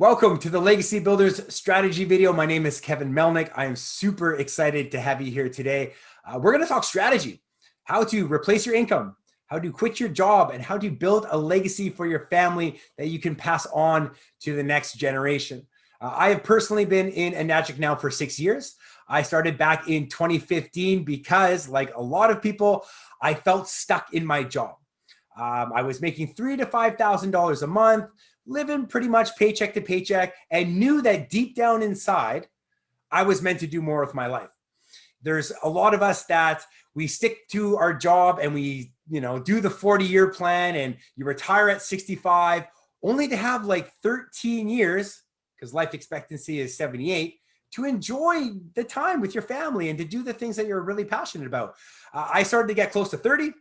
Welcome to the Legacy Builders strategy video. My name is Kevin Melnick. I am super excited to have you here today. We're going to talk strategy, how to replace your income, how to quit your job, and how to build a legacy for your family that you can pass on to the next generation. I have personally been in Enagic now for 6 years. I started back in 2015 because, like a lot of people, I felt stuck in my job. I was making $3,000 to $5,000 a month, living pretty much paycheck to paycheck, and knew that deep down inside, I was meant to do more with my life. There's a lot of us that we stick to our job and we, do the 40-year plan and you retire at 65, only to have like 13 years, because life expectancy is 78, to enjoy the time with your family and to do the things that you're really passionate about. I started to get close to 30.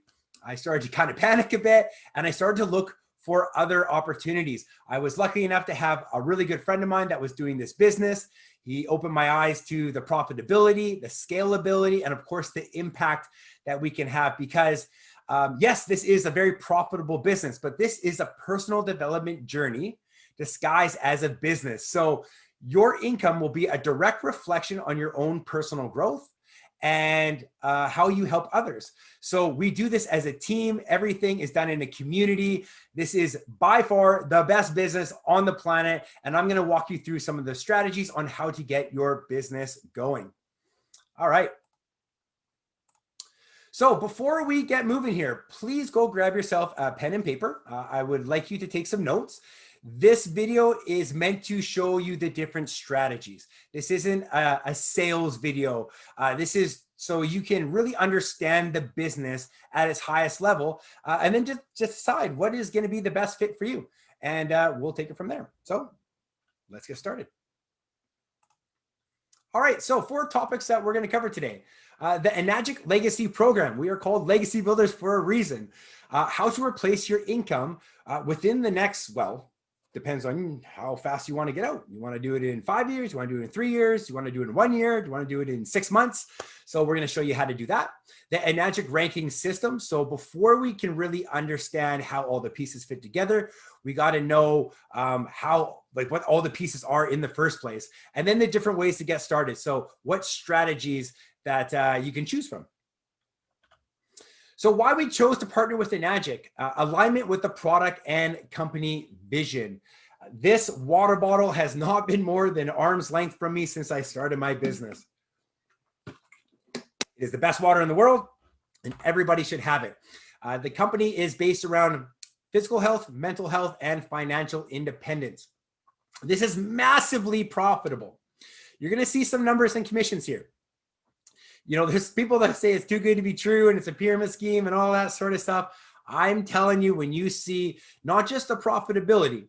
I started to kind of panic a bit and I started to look for other opportunities. I was lucky enough to have a really good friend of mine that was doing this business. He opened my eyes to the profitability, the scalability, and of course the impact that we can have because yes, this is a very profitable business, but this is a personal development journey disguised as a business. So your income will be a direct reflection on your own personal growth and how you help others. So we do this as a team. Everything is done in a community. This is by far the best business on the planet. And I'm going to walk you through some of the strategies on how to get your business going. All right. So before we get moving here, please go grab yourself a pen and paper. I would like you to take some notes. This video is meant to show you the different strategies. This isn't a sales video. This is so you can really understand the business at its highest level and then just decide what is going to be the best fit for you. And we'll take it from there. So let's get started. All right, so 4 topics that we're going to cover today. The Enagic Legacy Program. We are called Legacy Builders for a reason. How to replace your income within the next, depends on how fast you want to get out. You want to do it in 5 years, you want to do it in 3 years, you want to do it in 1 year, you want to do it in 6 months. So we're going to show you how to do that. The Enagic ranking system. So before we can really understand how all the pieces fit together, we got to know what all the pieces are in the first place. And then the different ways to get started. So what strategies that you can choose from. So why we chose to partner with Enagic, alignment with the product and company vision. This water bottle has not been more than arm's length from me since I started my business. It is the best water in the world and everybody should have it. The company is based around physical health, mental health, and financial independence. This is massively profitable. You're going to see some numbers and commissions here. There's people that say it's too good to be true and it's a pyramid scheme and all that sort of stuff. I'm telling you, when you see not just the profitability,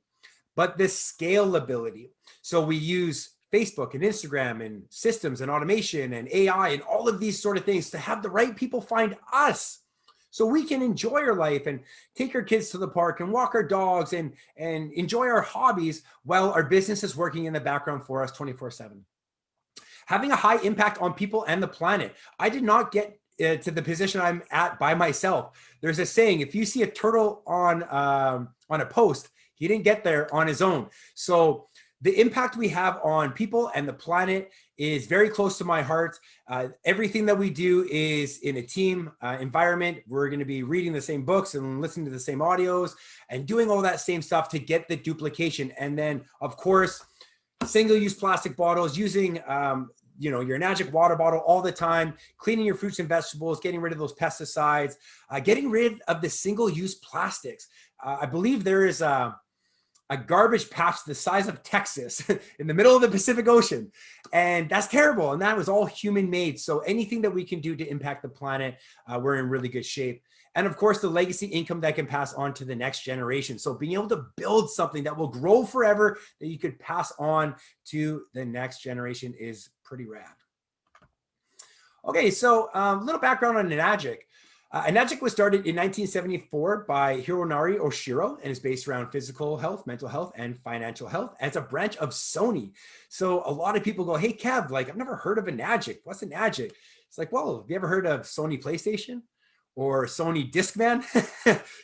but the scalability. So we use Facebook and Instagram and systems and automation and AI and all of these sort of things to have the right people find us so we can enjoy our life and take our kids to the park and walk our dogs and enjoy our hobbies while our business is working in the background for us 24/7. Having a high impact on people and the planet. I did not get to the position I'm at by myself. There's a saying, if you see a turtle on a post, he didn't get there on his own. So the impact we have on people and the planet is very close to my heart. Everything that we do is in a team environment. We're going to be reading the same books and listening to the same audios and doing all that same stuff to get the duplication. And then, of course, single-use plastic bottles, using your Enagic water bottle all the time, cleaning your fruits and vegetables, getting rid of those pesticides, getting rid of the single-use plastics. I believe there is a garbage patch the size of Texas in the middle of the Pacific Ocean. And that's terrible. And that was all human made. So anything that we can do to impact the planet, we're in really good shape. And of course, the legacy income that can pass on to the next generation. So being able to build something that will grow forever that you could pass on to the next generation is pretty rad. Okay, so a little background on Enagic. Enagic was started in 1974 by Hironori Oshiro and is based around physical health, mental health, and financial health. And it's a branch of Sony. So a lot of people go, hey, Kev, I've never heard of Enagic. What's Enagic? It's like, well, have you ever heard of Sony PlayStation or Sony Discman?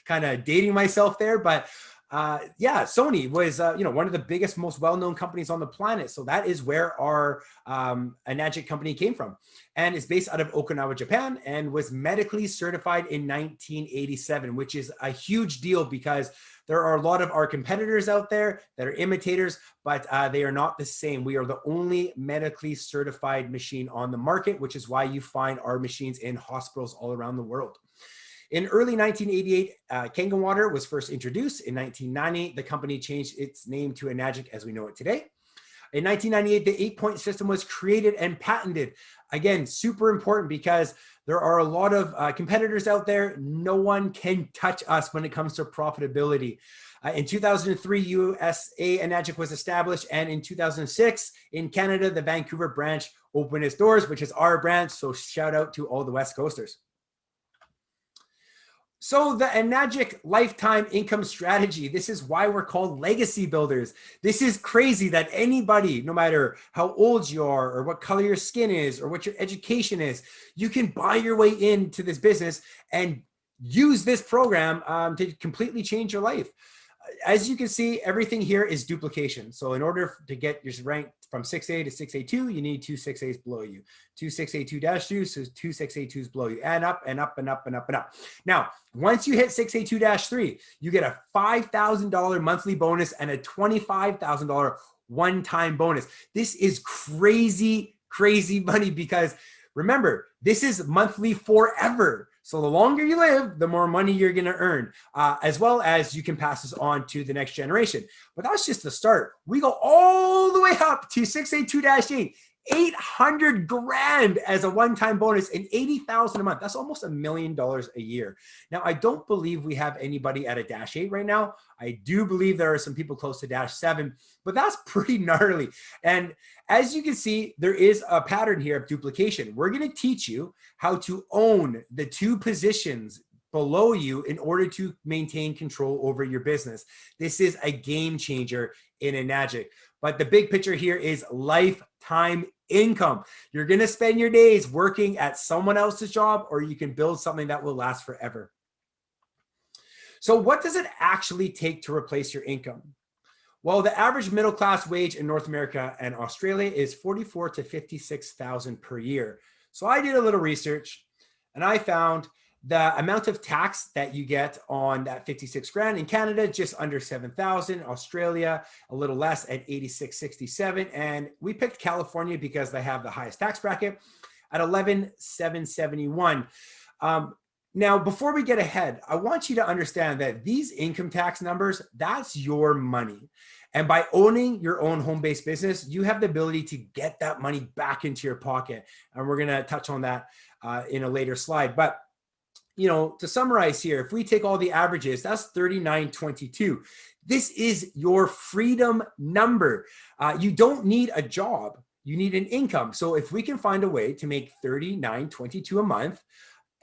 Kind of dating myself there. But Yeah, Sony was, one of the biggest, most well-known companies on the planet. So that is where our Enagic company came from, and is based out of Okinawa, Japan, and was medically certified in 1987, which is a huge deal because there are a lot of our competitors out there that are imitators, but they are not the same. We are the only medically certified machine on the market, which is why you find our machines in hospitals all around the world. In early 1988, Kangen Water was first introduced. In 1990, the company changed its name to Enagic as we know it today. In 1998, the 8-point system was created and patented. Again, super important because there are a lot of competitors out there. No one can touch us when it comes to profitability. In 2003, USA Enagic was established, and in 2006, in Canada, the Vancouver branch opened its doors, which is our branch. So shout out to all the West Coasters. So the Enagic lifetime income strategy, this is why we're called legacy builders. This is crazy that anybody, no matter how old you are or what color your skin is or what your education is, you can buy your way into this business and use this program to completely change your life. As you can see, everything here is duplication. So in order to get your rank from 6A to 6A2, you need two 6As below you. Two 6A2-2, so two 6A2s below you, and up and up and up and up and up. Now, once you hit 6A2-3, you get a $5,000 monthly bonus and a $25,000 one-time bonus. This is crazy, crazy money because remember, this is monthly forever. So the longer you live, the more money you're going to earn, as well as you can pass this on to the next generation. But that's just the start. We go all the way up to 6A2-8, 800 grand as a one-time bonus and 80,000 a month. That's almost $1 million a year. Now, I don't believe we have anybody at a -8 right now. I do believe there are some people close to -7, but that's pretty gnarly. And as you can see, there is a pattern here of duplication. We're going to teach you how to own the two positions below you in order to maintain control over your business. This is a game changer in Enagic. But the big picture here is lifetime income. You're going to spend your days working at someone else's job, or you can build something that will last forever. So what does it actually take to replace your income? Well, the average middle class wage in North America and Australia is $44,000 to $56,000 per year. So I did a little research and I found the amount of tax that you get on that 56 grand in Canada, just under 7,000, Australia, a little less at 86.67. And we picked California because they have the highest tax bracket at 11,771. Now, before we get ahead, I want you to understand that these income tax numbers, that's your money. And by owning your own home-based business, you have the ability to get that money back into your pocket. And we're going to touch on that in a later slide. But to summarize here, if we take all the averages, that's 3922. This is your freedom number. You don't need a job. You need an income. So if we can find a way to make 3922 a month,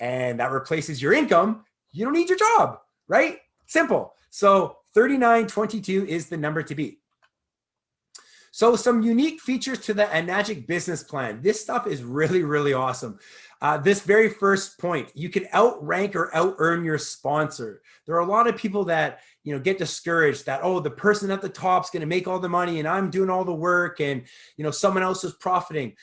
and that replaces your income, you don't need your job, right? Simple. So 3922 is the number to beat. So some unique features to the Enagic business plan. This stuff is really, really awesome. This very first point, you can outrank or out-earn your sponsor. There are a lot of people that get discouraged that, oh, the person at the top is going to make all the money and I'm doing all the work and someone else is profiting.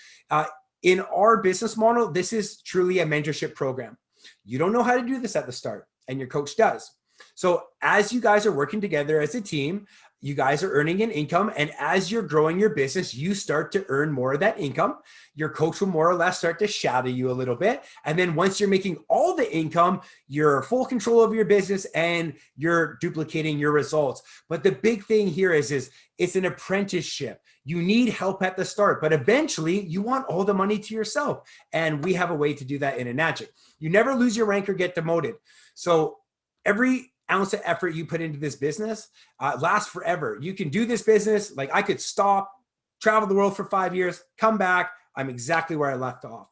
In our business model, this is truly a mentorship program. You don't know how to do this at the start, and your coach does. So as you guys are working together as a team, you guys are earning an income. And as you're growing your business, you start to earn more of that income. Your coach will more or less start to shadow you a little bit. And then once you're making all the income, you're full control of your business and you're duplicating your results. But the big thing here is it's an apprenticeship. You need help at the start, but eventually you want all the money to yourself. And we have a way to do that in Enagic. You never lose your rank or get demoted. So every ounce of effort you put into this business lasts forever. You can do this business. Like I could stop, travel the world for 5 years, come back. I'm exactly where I left off.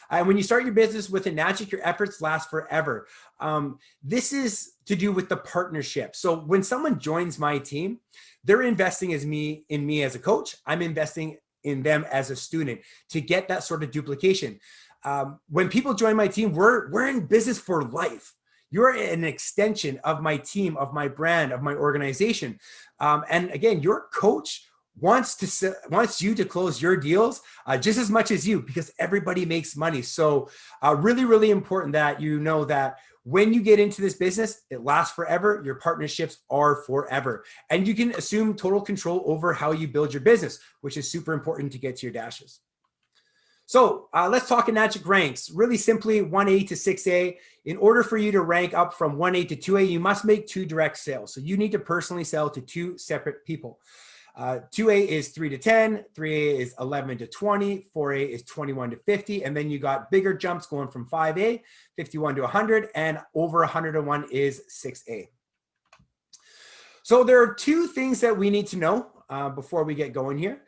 And when you start your business with Enagic, your efforts last forever. This is to do with the partnership. So when someone joins my team, they're investing in me as a coach. I'm investing in them as a student to get that sort of duplication. When people join my team, we're in business for life. You're an extension of my team, of my brand, of my organization. And again, your coach wants you to close your deals just as much as you, because everybody makes money. So really, really important that you know that when you get into this business, it lasts forever. Your partnerships are forever. And you can assume total control over how you build your business, which is super important to get to your dashes. So let's talk Enagic ranks. Really simply, 1A to 6A. In order for you to rank up from 1A to 2A, you must make 2 direct sales. So you need to personally sell to 2 separate people. 2A is 3 to 10, 3A is 11 to 20, 4A is 21 to 50, and then you got bigger jumps going from 5A, 51 to 100, and over 101 is 6A. So there are 2 things that we need to know before we get going here.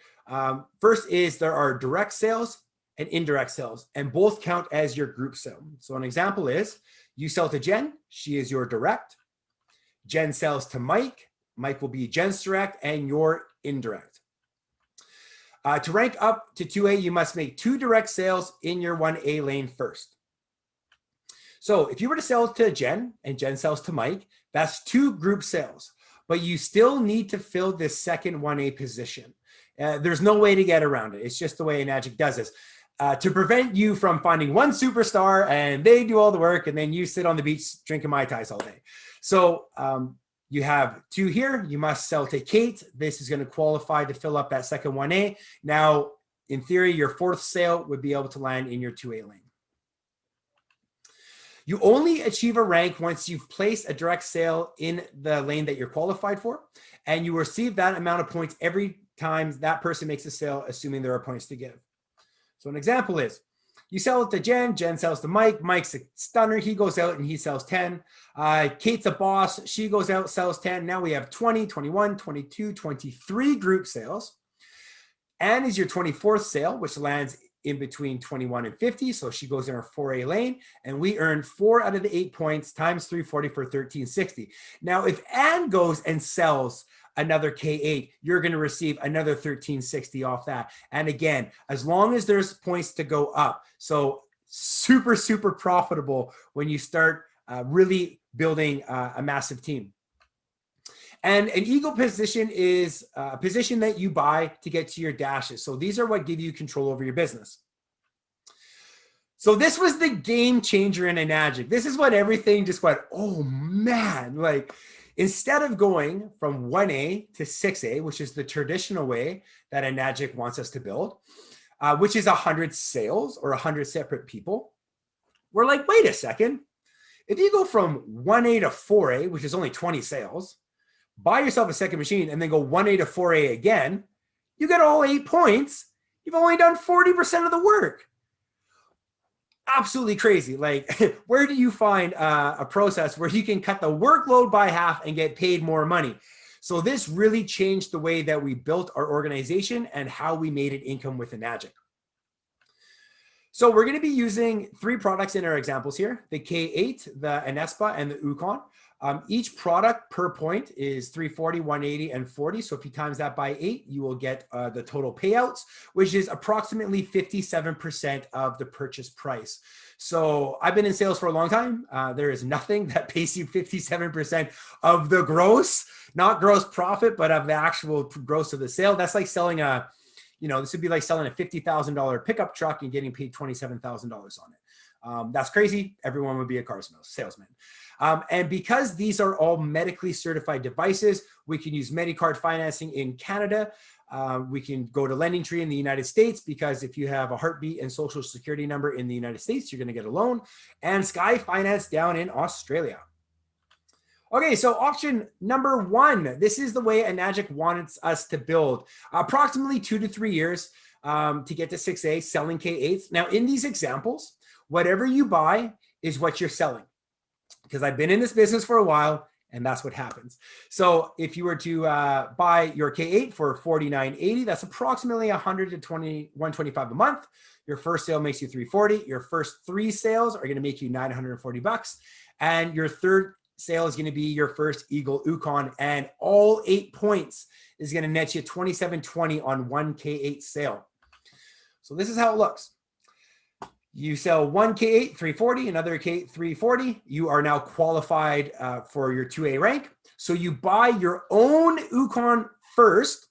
First is there are direct sales and indirect sales, and both count as your group sale. So an example is you sell to Jen, she is your direct. Jen sells to Mike, Mike will be Jen's direct and your indirect. To rank up to 2A, you must make 2 direct sales in your 1A lane first. So if you were to sell to Jen and Jen sells to Mike, that's 2 group sales, but you still need to fill this second 1A position. There's no way to get around it. It's just the way Enagic does this. To prevent you from finding one superstar and they do all the work and then you sit on the beach drinking Mai Tais all day. So you have 2 here. You must sell to Kate. This is going to qualify to fill up that second 1A. Now, in theory, your 4th sale would be able to land in your 2A lane. You only achieve a rank once you've placed a direct sale in the lane that you're qualified for, and you receive that amount of points every time that person makes a sale, assuming there are points to give. So an example is, you sell it to Jen, Jen sells to Mike, Mike's a stunner, he goes out and he sells 10. Kate's a boss, she goes out, sells 10. Now we have 20, 21, 22, 23 group sales. Anne is your 24th sale, which lands in between 21 and 50. So she goes in our 4A lane, and we earn 4 out of the 8 points times 340 for 1360. Now, if Anne goes and sells another K8, you're going to receive another 1360 off that. And again, as long as there's points to go up. So super, super profitable when you start really building a massive team. And an eagle position is a position that you buy to get to your dashes. So these are what give you control over your business. So this was the game changer in Enagic. This is what everything just went, oh man, like instead of going from 1A to 6A, which is the traditional way that Enagic wants us to build, which is 100 sales or 100 separate people, we're like, wait a second. If you go from 1A to 4A, which is only 20 sales, buy yourself a second machine and then go 1A to 4A again, you get all 8 points. You've only done 40% of the work. Absolutely crazy. Like, where do you find a process where you can cut the workload by half and get paid more money? So this really changed the way that we built our organization and how we made it income with Enagic. So we're going to be using 3 products in our examples here, the K8, the Anespa, and the Ukon. Each product per point is 340, 180, and 40. So if you times that by 8, you will get the total payouts, which is approximately 57% of the purchase price. So I've been in sales for a long time. There is nothing that pays you 57% of the gross, not gross profit, but of the actual gross of the sale. That's like selling a, this would be like selling a $50,000 pickup truck and getting paid $27,000 on it. That's crazy. Everyone would be a car salesman. And because these are all medically certified devices, we can use MediCard financing in Canada. We can go to LendingTree in the United States, because if you have a heartbeat and social security number in the United States, you're going to get a loan, and Sky Finance down in Australia. Okay, so option number 1, this is the way Enagic wants us to build. Approximately 2 to 3 years to get to 6A, selling K8s. Now, in these examples, whatever you buy is what you're selling, because I've been in this business for a while, and that's what happens. So if you were to buy your K8 for $49.80, that's approximately $125 a month. Your first sale makes you $340. Your first 3 sales are going to make you $940, and your third sale is going to be your first Eagle Ukon, and all 8 points is going to net you $27.20 on 1 K8 sale. So this is how it looks. You sell one K8 340, another K8 340. You are now qualified for your 2A rank. So you buy your own Ukon first,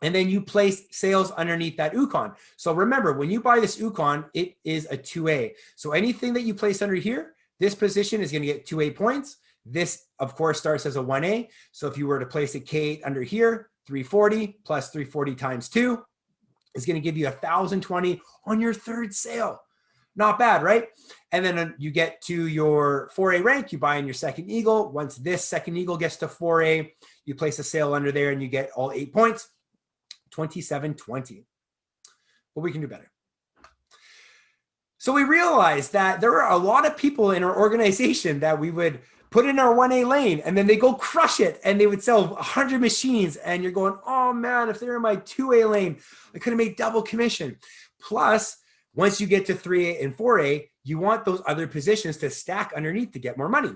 and then you place sales underneath that Ukon. So remember, when you buy this Ukon, it is a 2A. So anything that you place under here, this position is going to get 2A points. This, of course, starts as a 1A. So if you were to place a K8 under here, 340 plus 340 times 2 is going to give you 1,020 on your third sale. Not bad, right? And then you get to your 4A rank, you buy in your second eagle. Once this second eagle gets to 4A, you place a sale under there and you get all 8 points, 2720. But we can do better. So we realized that there are a lot of people in our organization that we would put in our 1A lane and then they go crush it and they would sell 100 machines. And you're going, oh man, if they're in my 2A lane, I could have made double commission. Plus, once you get to 3A and 4A, you want those other positions to stack underneath to get more money.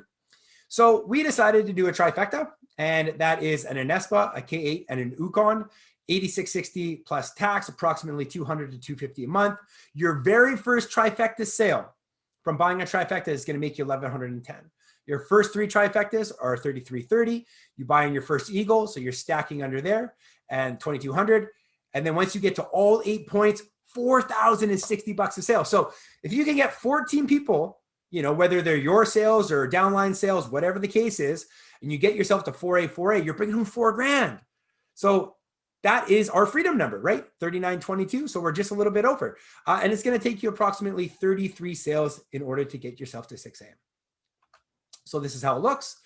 So we decided to do a trifecta, and that is an Anespa, a K8, and an Ukon, 8660 plus tax, approximately 200 to 250 a month. Your very first trifecta sale from buying a trifecta is going to make you 1110. Your first 3 trifectas are 3330. You buy in your first eagle, so you're stacking under there, and 2200. And then once you get to all 8 points, $4,060 a sale. So if you can get 14 people, you know, whether they're your sales or downline sales, whatever the case is, and you get yourself to 4A, you're bringing home $4,000. So that is our freedom number, right? 3922. So we're just a little bit over. And it's going to take you approximately 33 sales in order to get yourself to 6A. So this is how it looks.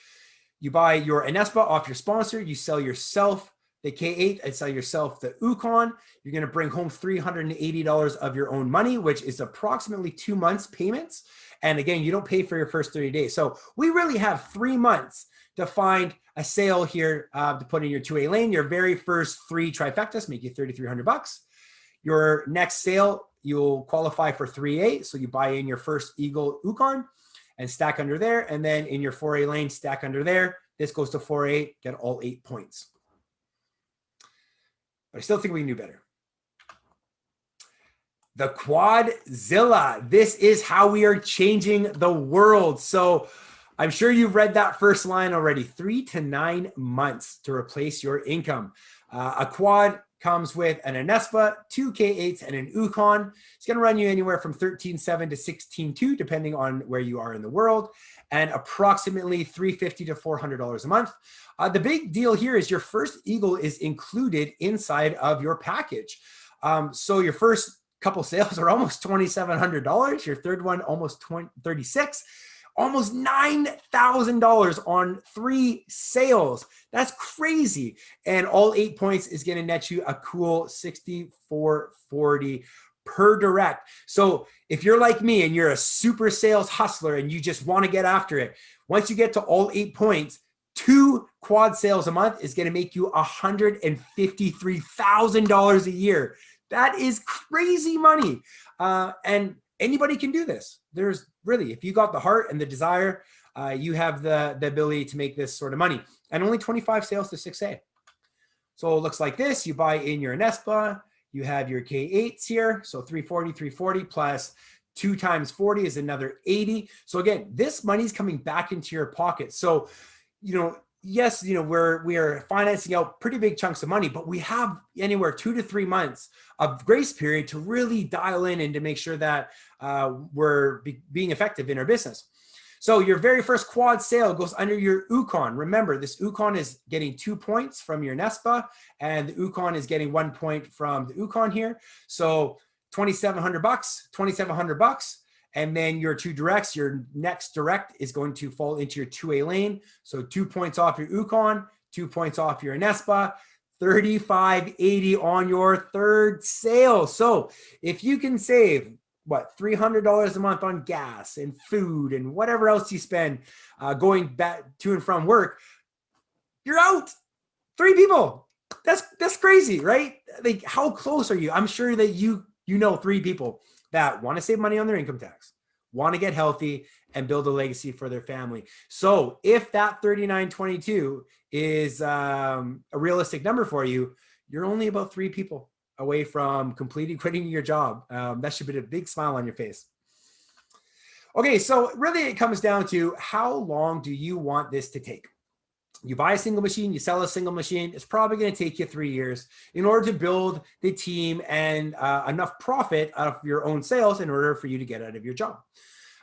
You buy your Anespa off your sponsor. You sell yourself the K8 and sell yourself the Ukon. You're going to bring home $380 of your own money, which is approximately 2 months payments. And again, you don't pay for your first 30 days. So we really have 3 months to find a sale here to put in your 2A lane. Your very first 3 trifectas make you $3,300. Your next sale, you'll qualify for 3A. So you buy in your first Eagle Ukon and stack under there. And then in your 4A lane, stack under there. This goes to 4A, get all 8 points. But I still think we can do better. The Quadzilla. This is how we are changing the world. So I'm sure you've read that first line already. 3 to 9 months to replace your income. A quad comes with an Anespa, 2 K8s, and an Ukon. It's going to run you anywhere from 13.7 to 16.2, depending on where you are in the world, and approximately $350 to $400 a month. The big deal here is your first eagle is included inside of your package. So your first couple sales are almost $2,700. Your third one almost $36,000. Almost $9,000 on 3 sales. That's crazy. And all 8 points is going to net you a cool $6,440 per direct. So if you're like me and you're a super sales hustler and you just want to get after it, once you get to all 8 points, 2 quad sales a month is going to make you $153,000 a year. That is crazy money. And anybody can do this. There's really, if you got the heart and the desire, you have the ability to make this sort of money. And only 25 sales to 6A. So it looks like this. You buy in your Anespa. You have your K8s here. So 340 plus 2 times 40 is another 80. So again, this money's coming back into your pocket. So, you know, yes, you know, we are financing out pretty big chunks of money, but we have anywhere 2 to 3 months of grace period to really dial in and to make sure that we're being effective in our business. So your very first quad sale goes under your Ukon. Remember, this Ukon is getting 2 points from your Anespa, and the Ukon is getting 1 point from the Ukon here. So $2,700. And then your 2 directs, your next direct is going to fall into your 2A lane. So 2 points off your Ukon, 2 points off your Anespa, $3,580 on your third sale. So if you can save, what, $300 a month on gas and food and whatever else you spend going back to and from work, you're out. 3 people. That's crazy, right? Like, how close are you? I'm sure that you know 3 people that want to save money on their income tax, want to get healthy, and build a legacy for their family. So if that 3922 is a realistic number for you, you're only about 3 people away from completely quitting your job. That should be a big smile on your face. Okay, so really it comes down to how long do you want this to take? You buy a single machine, you sell a single machine, it's probably going to take you 3 years in order to build the team and enough profit out of your own sales in order for you to get out of your job.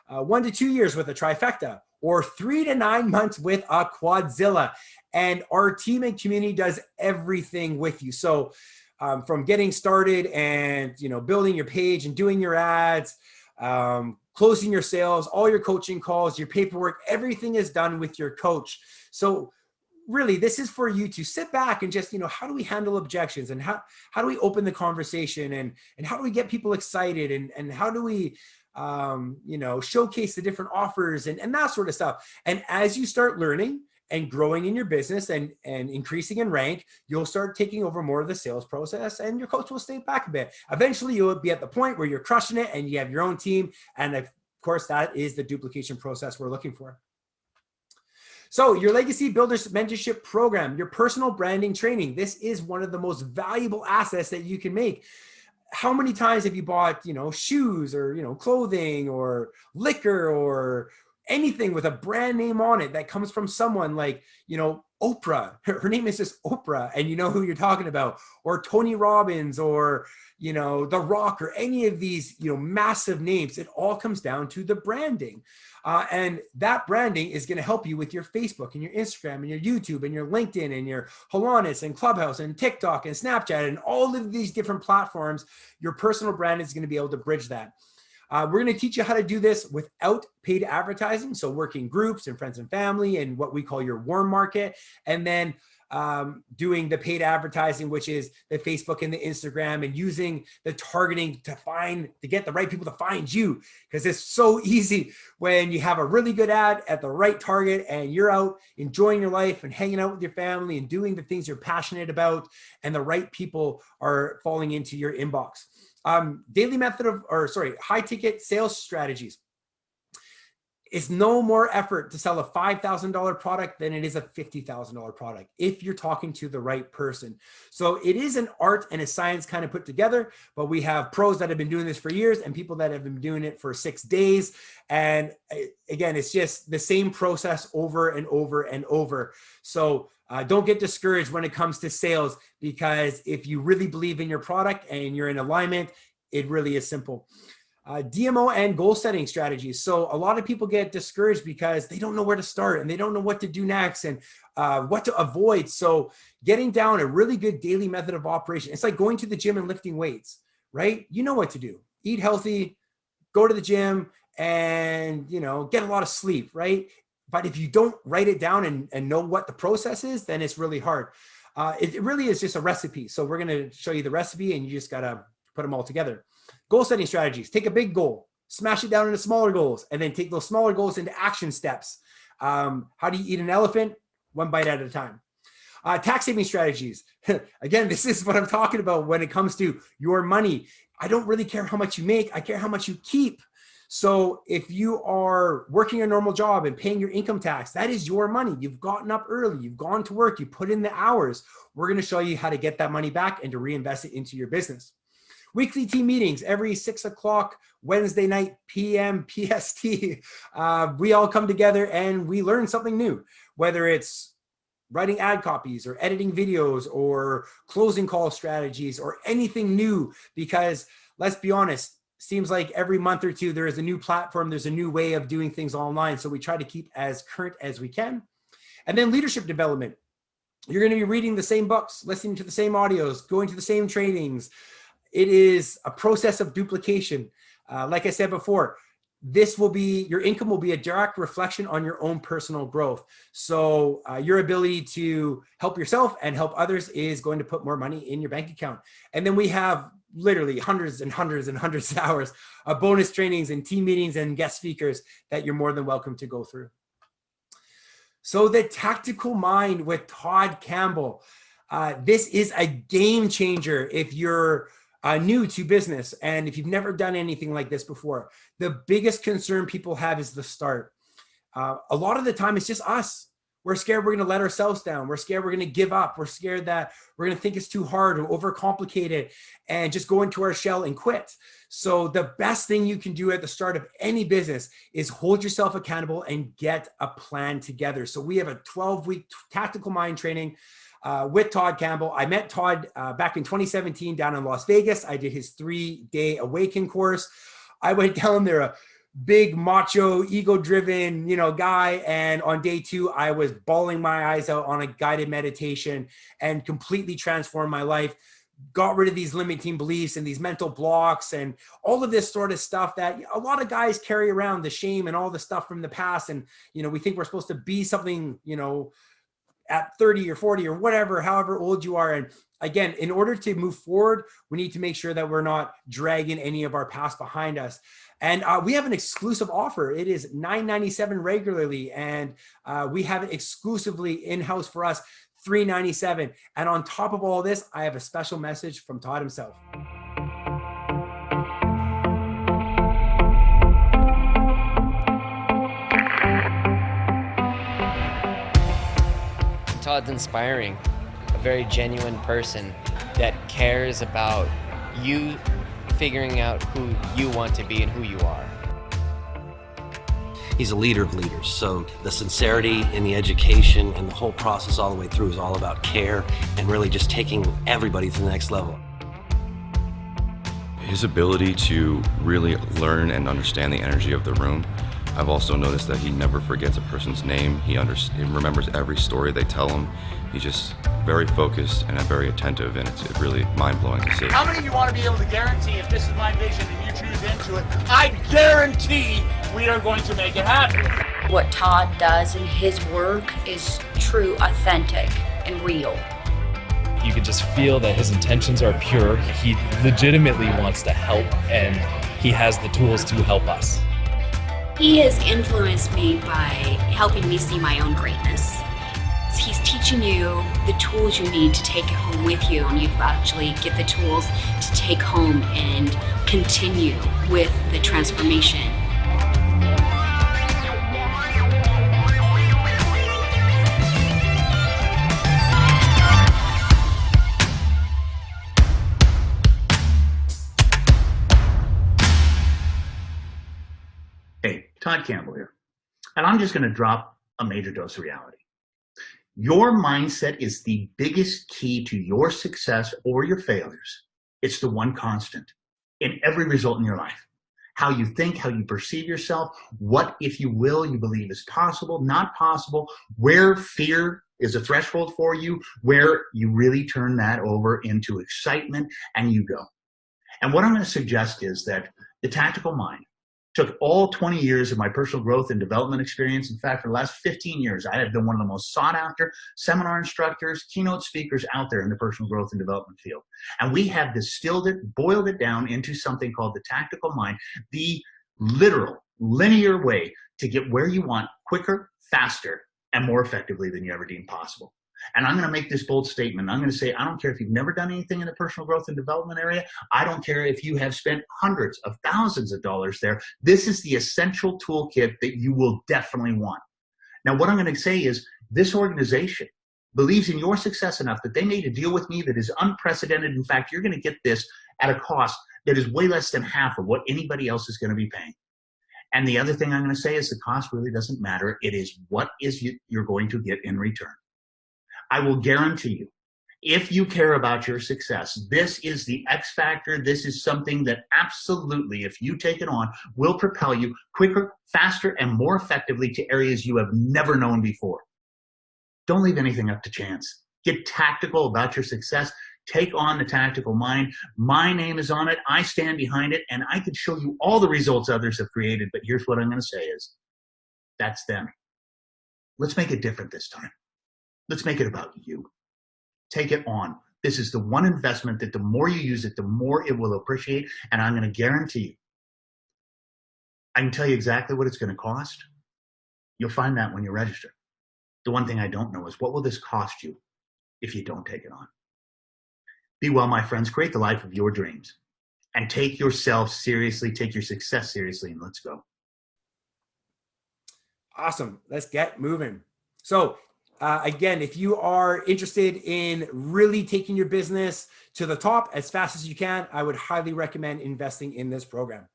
1 to 2 years with a trifecta, or 3 to 9 months with a quadzilla. And our team and community does everything with you. So from getting started and building your page and doing your ads, closing your sales, all your coaching calls, your paperwork, everything is done with your coach. So really, this is for you to sit back and just, how do we handle objections, and how do we open the conversation, and how do we get people excited, and how do we, showcase the different offers and that sort of stuff. And as you start learning and growing in your business and increasing in rank, you'll start taking over more of the sales process, and your coach will stay back a bit. Eventually, you'll be at the point where you're crushing it and you have your own team. And of course, that is the duplication process we're looking for. So your Legacy Builders Mentorship Program, your personal branding training, this is one of the most valuable assets that you can make. How many times have you bought, shoes or, clothing or liquor or anything with a brand name on it that comes from someone like, Oprah? Her name is just Oprah, and you know who you're talking about, or Tony Robbins, or, The Rock, or any of these, massive names. It all comes down to the branding. And that branding is going to help you with your Facebook and your Instagram and your YouTube and your LinkedIn and your Holonis and Clubhouse and TikTok and Snapchat and all of these different platforms. Your personal brand is going to be able to bridge that. We're going to teach you how to do this without paid advertising. So working groups and friends and family and what we call your warm market. And then doing the paid advertising, which is the Facebook and the Instagram, and using the targeting to get the right people to find you. Because it's so easy when you have a really good ad at the right target and you're out enjoying your life and hanging out with your family and doing the things you're passionate about, and the right people are falling into your inbox. High ticket sales strategies. It's no more effort to sell a $5,000 product than it is a $50,000 product if you're talking to the right person. So it is an art and a science kind of put together, but we have pros that have been doing this for years and people that have been doing it for 6 days. And again, it's just the same process over and over and over. So don't get discouraged when it comes to sales, because if you really believe in your product and you're in alignment, it really is simple. DMO and goal setting strategies. So a lot of people get discouraged because they don't know where to start and they don't know what to do next and what to avoid. So getting down a really good daily method of operation. It's like going to the gym and lifting weights, right? You know what to do. Eat healthy, go to the gym, and get a lot of sleep, right? But if you don't write it down and know what the process is, then it's really hard. It really is just a recipe. So we're going to show you the recipe, and you just got to put them all together. Goal setting strategies. Take a big goal, smash it down into smaller goals, and then take those smaller goals into action steps. How do you eat an elephant? One bite at a time. Tax saving strategies. Again, this is what I'm talking about when it comes to your money. I don't really care how much you make. I care how much you keep. So if you are working a normal job and paying your income tax, that is your money. You've gotten up early. You've gone to work. You put in the hours. We're going to show you how to get that money back and to reinvest it into your business. Weekly team meetings every 6 o'clock Wednesday night PM PST. We all come together and we learn something new, whether it's writing ad copies or editing videos or closing call strategies or anything new, because let's be honest, seems like every month or two there is a new platform, there's a new way of doing things online. So we try to keep as current as we can. And then leadership development. You're going to be reading the same books, listening to the same audios, going to the same trainings. It is a process of duplication. Like I said before, your income will be a direct reflection on your own personal growth. So your ability to help yourself and help others is going to put more money in your bank account. And then we have literally hundreds and hundreds and hundreds of hours of bonus trainings and team meetings and guest speakers that you're more than welcome to go through. So the Tactical Mind with Todd Campbell. This is a game changer if you're new to business and if you've never done anything like this before. The biggest concern people have is the start. A lot of the time it's just us. We're scared we're going to let ourselves down. We're scared we're going to give up. We're scared that we're going to think it's too hard or overcomplicate it and just go into our shell and quit. So the best thing you can do at the start of any business is hold yourself accountable and get a plan together. So we have a 12-week tactical mind training with Todd Campbell. I met Todd back in 2017 down in Las Vegas. I did his 3-day Awaken course. I went down there, a big macho, ego-driven, guy. And on day 2, I was bawling my eyes out on a guided meditation and completely transformed my life. Got rid of these limiting beliefs and these mental blocks and all of this sort of stuff that a lot of guys carry around, the shame and all the stuff from the past. And, we think we're supposed to be something, at 30 or 40 or whatever, however old you are. And again, in order to move forward, we need to make sure that we're not dragging any of our past behind us. And we have an exclusive offer. It is $9.97 regularly. And we have it exclusively in-house for us, $3.97. And on top of all this, I have a special message from Todd himself. Todd's inspiring, a very genuine person that cares about you figuring out who you want to be and who you are. He's a leader of leaders, so the sincerity in the education and the whole process all the way through is all about care and really just taking everybody to the next level. His ability to really learn and understand the energy of the room. I've also noticed that he never forgets a person's name. He remembers every story they tell him. He's just very focused and very attentive, and it's really mind-blowing to see. How many of you want to be able to guarantee if this is my vision and you choose into it, I guarantee we are going to make it happen. What Todd does in his work is true, authentic, and real. You can just feel that his intentions are pure. He legitimately wants to help, and he has the tools to help us. He has influenced me by helping me see my own greatness. He's teaching you the tools you need to take it home with you, and you actually get the tools to take home and continue with the transformation. Hey, Todd Campbell here. And I'm just going to drop a major dose of reality. Your mindset is the biggest key to your success or your failures. It's the one constant in every result in your life. How you think, how you perceive yourself, what, if you will, you believe is possible, not possible, where fear is a threshold for you, where you really turn that over into excitement and you go. And what I'm going to suggest is that the tactical mind took all 20 years of my personal growth and development experience. In fact, for the last 15 years, I have been one of the most sought after seminar instructors, keynote speakers out there in the personal growth and development field. And we have distilled it, boiled it down into something called the tactical mind, the literal, linear way to get where you want quicker, faster, and more effectively than you ever deemed possible. And I'm going to make this bold statement. I'm going to say, I don't care if you've never done anything in the personal growth and development area. I don't care if you have spent hundreds of thousands of dollars there. This is the essential toolkit that you will definitely want. Now, what I'm going to say is this organization believes in your success enough that they made a deal with me that is unprecedented. In fact, you're going to get this at a cost that is way less than half of what anybody else is going to be paying. And the other thing I'm going to say is the cost really doesn't matter. It is what is you're going to get in return. I will guarantee you, if you care about your success, this is the X factor. This is something that absolutely, if you take it on, will propel you quicker, faster, and more effectively to areas you have never known before. Don't leave anything up to chance. Get tactical about your success. Take on the tactical mind. My name is on it. I stand behind it, and I could show you all the results others have created, but here's what I'm going to say is, that's them. Let's make it different this time. Let's make it about you. Take it on. This is the one investment that the more you use it, the more it will appreciate. And I'm going to guarantee you, I can tell you exactly what it's going to cost. You'll find that when you register. The one thing I don't know is what will this cost you if you don't take it on? Be well, my friends. Create the life of your dreams. And take yourself seriously. Take your success seriously. And let's go. Awesome. Let's get moving. So again, if you are interested in really taking your business to the top as fast as you can, I would highly recommend investing in this program.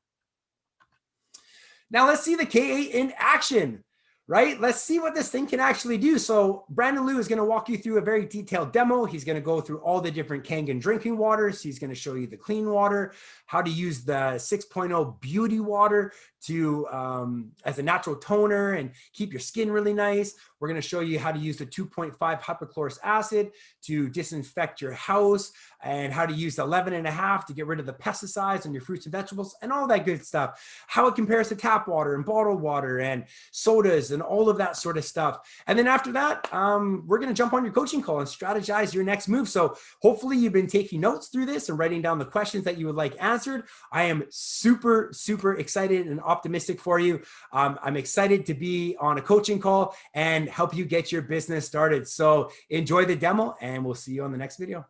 Now let's see the K8 in action, right? Let's see what this thing can actually do. So Brandon Liu is going to walk you through a very detailed demo. He's going to go through all the different Kangen drinking waters. He's going to show you the clean water, how to use the 6.0 beauty water to as a natural toner and keep your skin really nice. We're going to show you how to use the 2.5 hypochlorous acid to disinfect your house, and how to use the 11.5 to get rid of the pesticides on your fruits and vegetables and all that good stuff. How it compares to tap water and bottled water and sodas and all of that sort of stuff. And then after that, we're going to jump on your coaching call and strategize your next move. So hopefully you've been taking notes through this and writing down the questions that you would like answered. I am super, super excited and optimistic for you. I'm excited to be on a coaching call and help you get your business started. So enjoy the demo, and we'll see you on the next video.